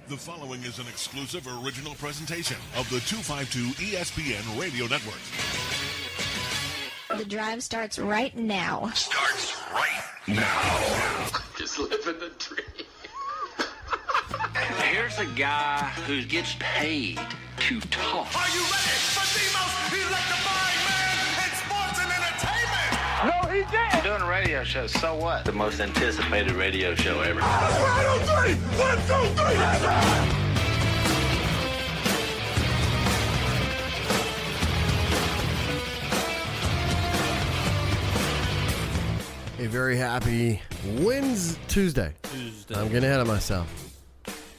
The following is an exclusive original presentation of the 252 ESPN Radio Network. The drive starts right now. Starts right now. Just living the dream. Here's a guy who gets paid to talk. Are you ready for the most electrifying man in sports and entertainment? No, he did. I'm doing a radio show, so what? The most anticipated radio show ever. Right on 3! 1, 2, 3! A very happy Tuesday. I'm getting ahead of myself.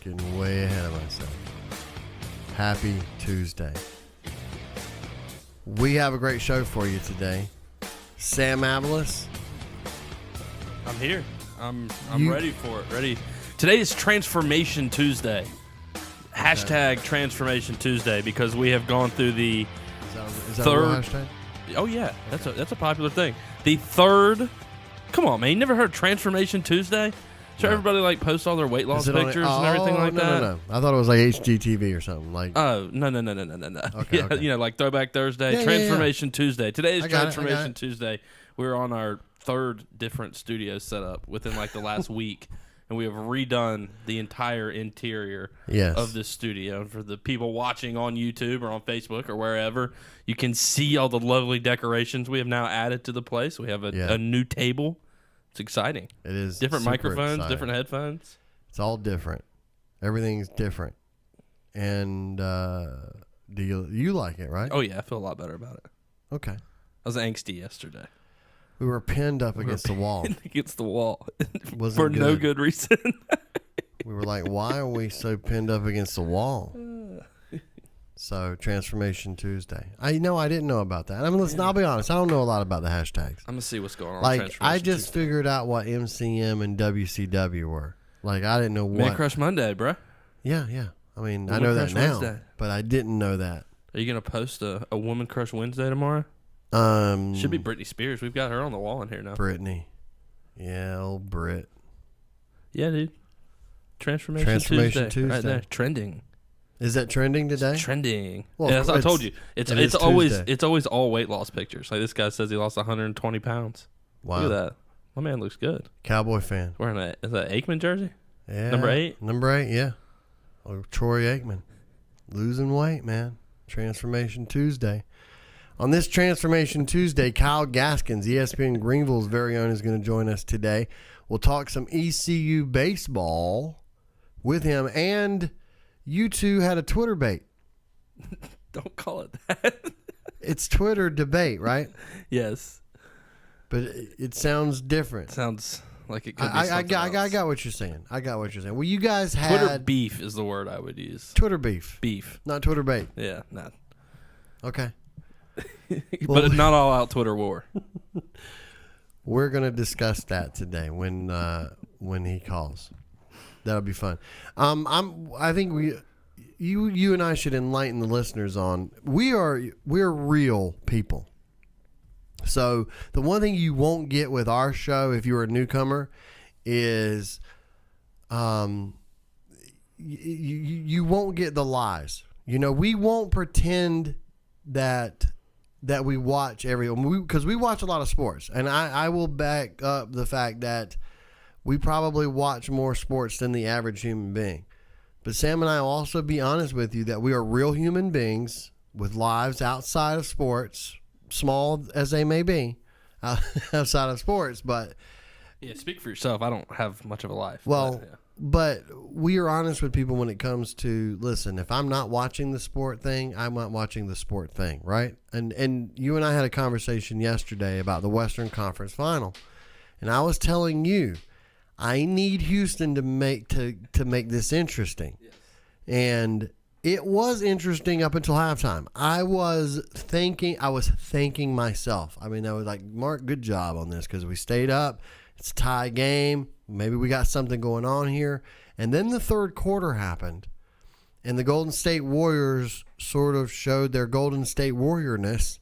Getting way ahead of myself. Happy Tuesday. We have a great show for you today. Sam Avalos. I'm here. I'm ready for it. Ready. Today is Transformation Tuesday. Hashtag Transformation Tuesday because we have gone through the Is that third. a real hashtag? Oh yeah, that's a popular thing. The third. Come on, man! You never heard Transformation Tuesday? So everybody like posts all their weight loss Is it on it? pictures and everything like that. No. I thought it was like HGTV or something. Like, Oh no! Okay, Yeah, okay. you know, like Throwback Thursday, Yeah, Transformation Tuesday. Today is I got it, Transformation Tuesday. We're on our third different studio setup within like the last week, and we have redone the entire interior Yes. of this studio. For the people watching on YouTube or on Facebook or wherever, you can see all the lovely decorations we have now added to the place. We have a new table. It's exciting. it is Different super microphones, exciting. different headphones. It's all different. Everything's different. And do you like it, right? Oh yeah, I feel a lot better about it. Okay. I was angsty yesterday. We were pinned up against the wall. Against the wall Wasn't for no good. good reason. We were like, why are we so pinned up against the wall? So, Transformation Tuesday. I didn't know about that. I mean, listen, I'll be honest. I don't know a lot about the hashtags. I'm gonna see what's going on. Like, Transformation I just Tuesday. figured out what MCM and WCW were. Like, I didn't know what. Man Crush Monday, bro. Yeah. I mean, I Woman know that Crush now, Wednesday. but I didn't know that. Are you gonna post a Woman Crush Wednesday tomorrow? Should be Britney Spears. We've got her on the wall in here now. Brittany. Yeah, old Brit. Yeah, dude. Transformation Tuesday. right there, trending. Is that trending today? Trending. Well, Yeah, as I told you, it is it's always Tuesday. it's always all weight loss pictures. Like this guy says he lost 120 pounds. Wow. Look at that. My man looks good. Cowboy fan. Wearing is that Aikman jersey? Yeah. Number 8? Number 8, yeah. Oh, Troy Aikman. Losing weight, man. Transformation Tuesday. On this Transformation Tuesday, Kyle Gaskins, ESPN Greenville's very own, is going to join us today. We'll talk some ECU baseball with him, and you two had a Twitter bait. Don't call it that. It's Twitter debate, right? Yes. But it sounds different. Sounds like it could be I something else. got what you're saying. Well, you guys had Twitter beef is the word I would use. Twitter beef, Beef. not Twitter bait. Yeah, not. Okay. But not all out Twitter war. We're gonna discuss that today when he calls. That'll be fun. I think you and I should enlighten the listeners on we're real people. So the one thing you won't get with our show if you're a newcomer is you won't get the lies. We won't pretend that we watch because we watch a lot of sports, and I will back up the fact that we probably watch more sports than the average human being. But Sam and I will also be honest with you that we are real human beings with lives outside of sports, small as they may be, outside of sports. But Yeah, speak for yourself. I don't have much of a life. well, but, yeah. but we are honest with people when it comes to, listen, if I'm not watching the sport thing, I'm not watching the sport thing, right? And you and I had a conversation yesterday about the Western Conference Final, and I was telling you, I need Houston to make this interesting. Yes. And it was interesting up until halftime. I was thanking myself. I mean, I was like, Mark, good job on this because we stayed up. It's a tie game. Maybe we got something going on here. And then the third quarter happened, and the Golden State Warriors sort of showed their Golden State Warriorness.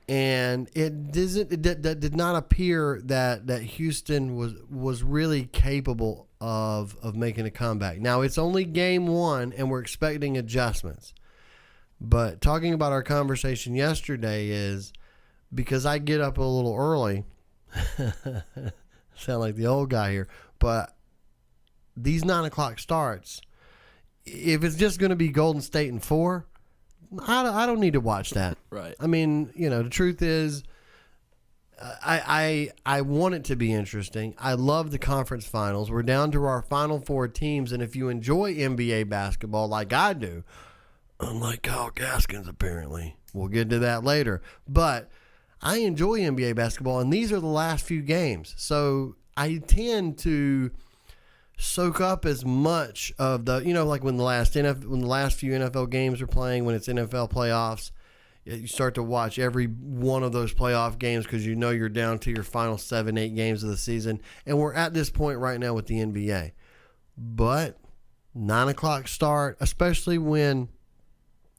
And it did not appear that Houston was really capable of making a comeback. Now, it's only game one, and we're expecting adjustments. But talking about our conversation yesterday is because I get up a little early. Sound like the old guy here. But these 9 o'clock starts, if it's just going to be Golden State in 4, I don't need to watch that. Right. I mean, the truth is, I want it to be interesting. I love the conference finals. We're down to our final 4 teams, and if you enjoy NBA basketball like I do, unlike Kyle Gaskins apparently, we'll get to that later, but I enjoy NBA basketball, and these are the last few games, so I tend to soak up as much of the, like when the last few NFL games are playing, when it's NFL playoffs, you start to watch every one of those playoff games because you're down to your final 7-8 games of the season. And we're at this point right now with the NBA. But 9 o'clock start, especially when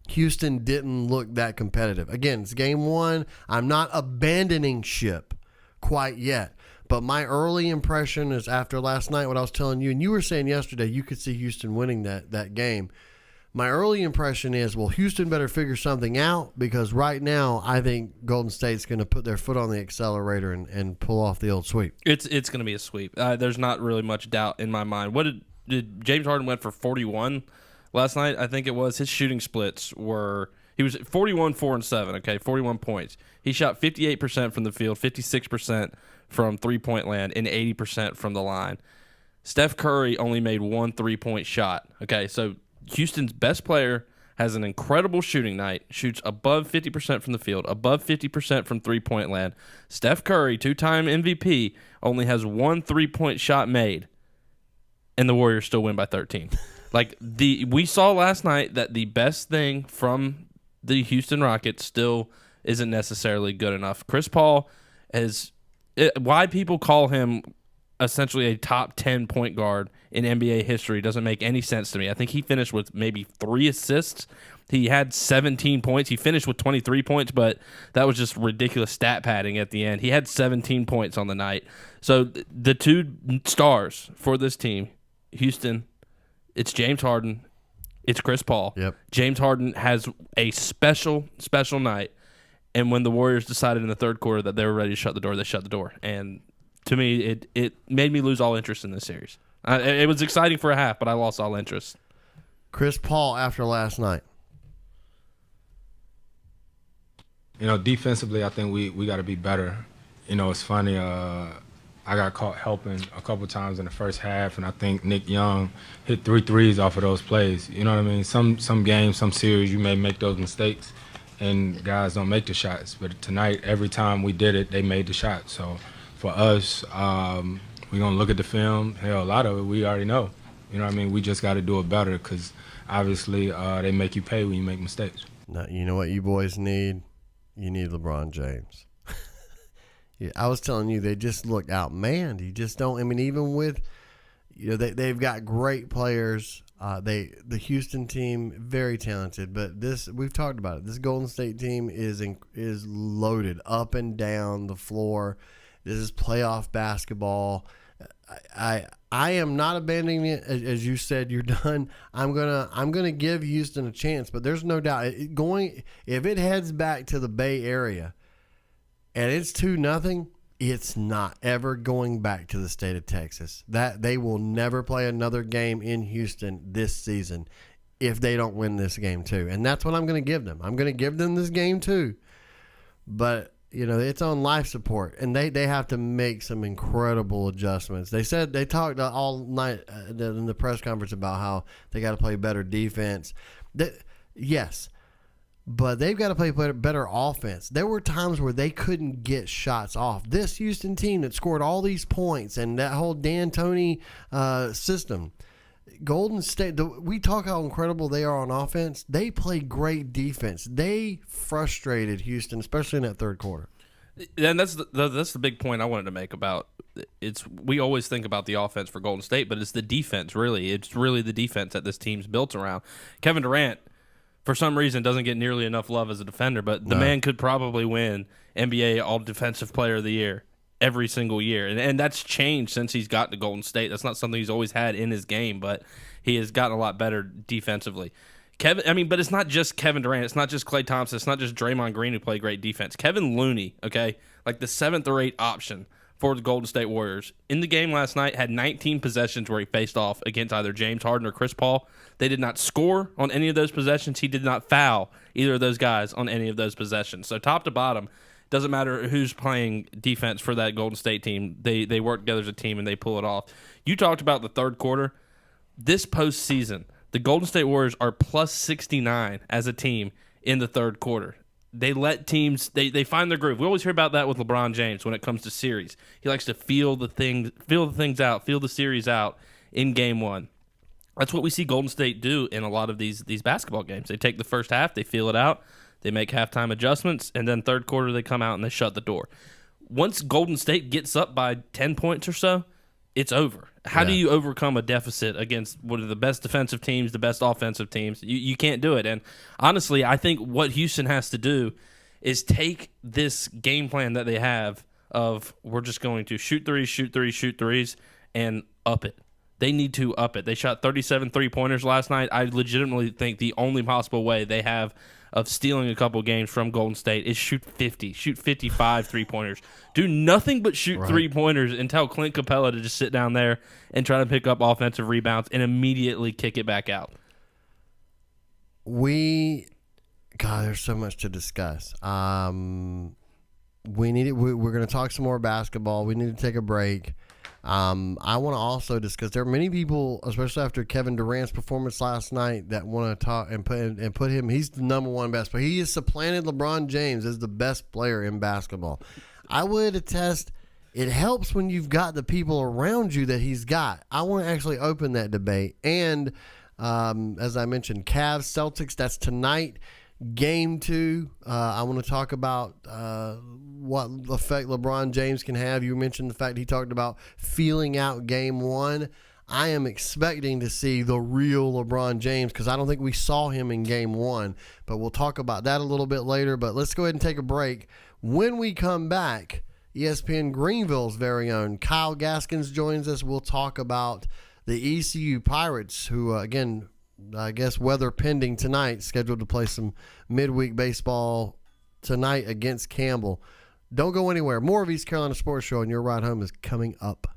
Houston didn't look that competitive. Again, it's game one. I'm not abandoning ship quite yet. But my early impression is after last night, what I was telling you, and you were saying yesterday, you could see Houston winning that game. My early impression is, well, Houston better figure something out because right now I think Golden State's going to put their foot on the accelerator and pull off the old sweep. It's going to be a sweep. There's not really much doubt in my mind. What did James Harden went for 41 last night? I think it was. His shooting splits were he was 41, 4, and 7. Okay, 41 points. He shot 58% from the field, 56% from three-point land, and 80% from the line. Steph Curry only made 1 3-point shot. Okay, so Houston's best player has an incredible shooting night, shoots above 50% from the field, above 50% from three-point land. Steph Curry, 2-time MVP, only has 1 3-point shot made, and the Warriors still win by 13. We saw last night that the best thing from the Houston Rockets still isn't necessarily good enough. Chris Paul why people call him essentially a top 10 point guard in NBA history doesn't make any sense to me. I think he finished with maybe 3 assists. He had 17 points. He finished with 23 points, but that was just ridiculous stat padding at the end. He had 17 points on the night. So the 2 stars for this team, Houston, it's James Harden, it's Chris Paul. Yep. James Harden has a special, special night. And when the Warriors decided in the third quarter that they were ready to shut the door, they shut the door. And to me, it made me lose all interest in this series. It was exciting for a half, but I lost all interest. Chris Paul after last night. Defensively, I think we got to be better. It's funny. I got caught helping a couple times in the first half, and I think Nick Young hit 3 threes off of those plays. You know what I mean? Some games, some series, you may make those mistakes, and guys don't make the shots. But tonight, every time we did it, they made the shot. So for us, we're going to look at the film. Hell, a lot of it we already know. You know what I mean? We just got to do it better because obviously they make you pay when you make mistakes. Now, you know what you boys need? You need LeBron James. Yeah, I was telling you, they just look outmanned. You just don't. I mean, even with, they've got great players. The Houston team, very talented, but we've talked about it. This Golden State team is loaded up and down the floor. This is playoff basketball. I am not abandoning it. As you said, you're done. I'm gonna give Houston a chance, but there's no doubt if it heads back to the Bay Area and it's 2-0. It's not ever going back to the state of Texas. That they will never play another game in Houston this season if they don't win this game too. And that's what I'm going to give them. I'm going to give them this game too. But, it's on life support, and they have to make some incredible adjustments. They talked all night in the press conference about how they got to play better defense. Yes. But they've got to play better offense. There were times where they couldn't get shots off. This Houston team that scored all these points and that whole D'Antoni system, Golden State, we talk how incredible they are on offense. They play great defense. They frustrated Houston, especially in that third quarter. And that's the big point I wanted to make about it's. We always think about the offense for Golden State, but it's the defense, really. It's really the defense that this team's built around. Kevin Durant, for some reason, doesn't get nearly enough love as a defender, but the man could probably win NBA All-Defensive Player of the Year. every single year. And that's changed since he's got to Golden State. That's not something he's always had in his game, but he has gotten a lot better defensively. But it's not just Kevin Durant. It's not just Klay Thompson. It's not just Draymond Green who play great defense. Kevin Looney, okay, like the 7th or 8th option for the Golden State Warriors, in the game last night had 19 possessions where he faced off against either James Harden or Chris Paul. They did not score on any of those possessions. He did not foul either of those guys on any of those possessions. So top to bottom, doesn't matter who's playing defense for that Golden State team. They work together as a team and they pull it off. You talked about the third quarter. This postseason, the Golden State Warriors are plus 69 as a team in the third quarter. They let teams they find their groove. We always hear about that with LeBron James when it comes to series. He likes to feel the series out in game one. That's what we see Golden State do in a lot of these basketball games. They take the first half, they feel it out, they make halftime adjustments, and then third quarter they come out and they shut the door. Once Golden State gets up by 10 points or so, it's over. How do you overcome a deficit against one of the best defensive teams, the best offensive teams? You can't do it. And honestly, I think what Houston has to do is take this game plan that they have of we're just going to shoot threes, and up it. They need to up it. They shot 37 3-pointers last night. I legitimately think the only possible way they have of stealing a couple games from Golden State is shoot 55 3-pointers. Do nothing but shoot 3-pointers and tell Clint Capella to just sit down there and try to pick up offensive rebounds and immediately kick it back out. There's so much to discuss. We're going to talk some more basketball. We need to take a break. I want to also discuss, there are many people, especially after Kevin Durant's performance last night, that want to talk and put him, he's the number one best player. He has supplanted LeBron James as the best player in basketball. I would attest it helps when you've got the people around you that he's got. I want to actually open that debate. And as I mentioned, Cavs, Celtics, that's tonight. Game 2, I want to talk about what effect LeBron James can have. You mentioned the fact he talked about feeling out Game 1. I am expecting to see the real LeBron James because I don't think we saw him in Game 1. But we'll talk about that a little bit later. But let's go ahead and take a break. When we come back, ESPN Greenville's very own Kyle Gaskins joins us. We'll talk about the ECU Pirates, who, again, I guess weather pending tonight, scheduled to play some midweek baseball tonight against Campbell. Don't go anywhere. More of East Carolina Sports Show and your ride home is coming up.